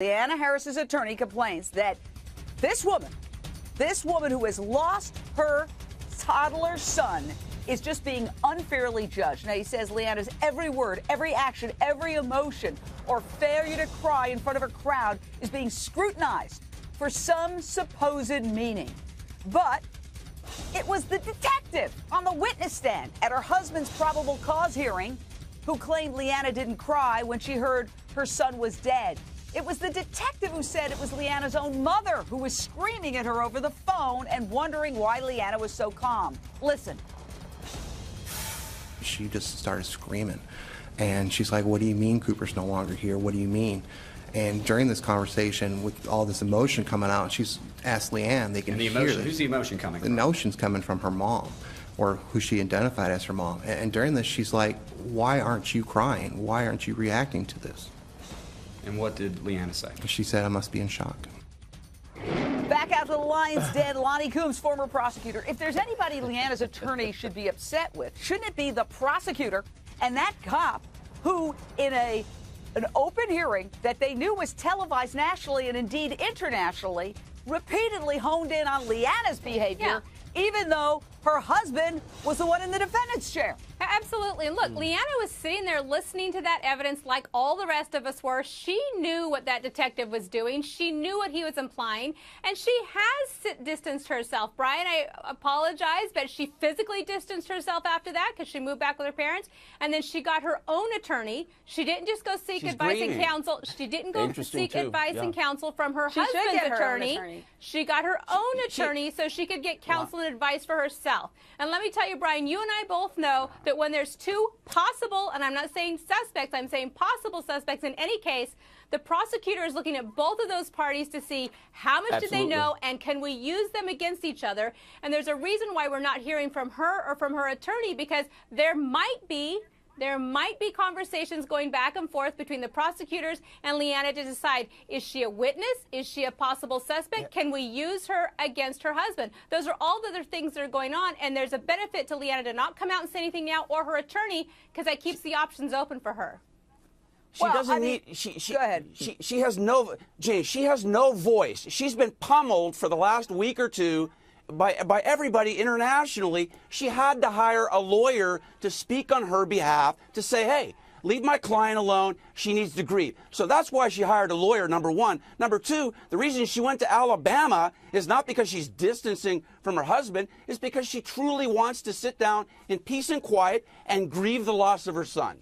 Leanna Harris's attorney complains that this woman who has lost her toddler son is just being unfairly judged. Now, he says Leanna's every word, every action, every emotion, or failure to cry in front of a crowd is being scrutinized for some supposed meaning. But it was the detective on the witness stand at her husband's probable cause hearing who claimed Leanna didn't cry when she heard her son was dead. It was the detective who said it was Leanna's own mother who was screaming at her over the phone and wondering why Leanna was so calm. Listen. She just started screaming. And she's like, what do you mean Cooper's no longer here? What do you mean? And during this conversation, with all this emotion coming out, she's asked Leanne, they can hear it. Who's the emotion coming from? The emotion's coming from her mom, or who she identified as her mom. And during this, she's like, why aren't you crying? Why aren't you reacting to this? And what did Leanna say? She said, I must be in shock. Back out to the lion's den, Lonnie Coombs, former prosecutor. If there's anybody Leanna's attorney should be upset with, shouldn't it be the prosecutor and that cop who, in an open hearing that they knew was televised nationally and indeed internationally, repeatedly honed in on Leanna's behavior, even though her husband was the one in the defendant's chair? Absolutely. And look, Leanna was sitting there listening to that evidence like all the rest of us were. She knew what that detective was doing. She knew what he was implying. And she has distanced herself. Brian, I apologize, but she physically distanced herself after that because she moved back with her parents. And then she got her own attorney. She didn't just go seek advice and counsel. She didn't go seek advice and counsel from her husband's attorney. She got her own attorney so she could get counsel and advice for herself. And let me tell you, Brian, you and I both know that when there's two possible, and I'm not saying suspects, I'm saying possible suspects in any case, the prosecutor is looking at both of those parties to see how much do they know and can we use them against each other. And there's a reason why we're not hearing from her or from her attorney, because there might be conversations going back and forth between the prosecutors and Leanna to decide, is she a witness? Is she a possible suspect? Can we use her against her husband? Those are all the other things that are going on, and there's a benefit to Leanna to not come out and say anything now, or her attorney, because that keeps the options open for her. She doesn't need. Go ahead. She has no. Jay, she has no voice. She's been pummeled for the last week or two by everybody internationally. She had to hire a lawyer to speak on her behalf to say, hey, leave my client alone. She needs to grieve. So that's why she hired a lawyer, number one. Number two, the reason she went to Alabama is not because she's distancing from her husband, it's because she truly wants to sit down in peace and quiet and grieve the loss of her son.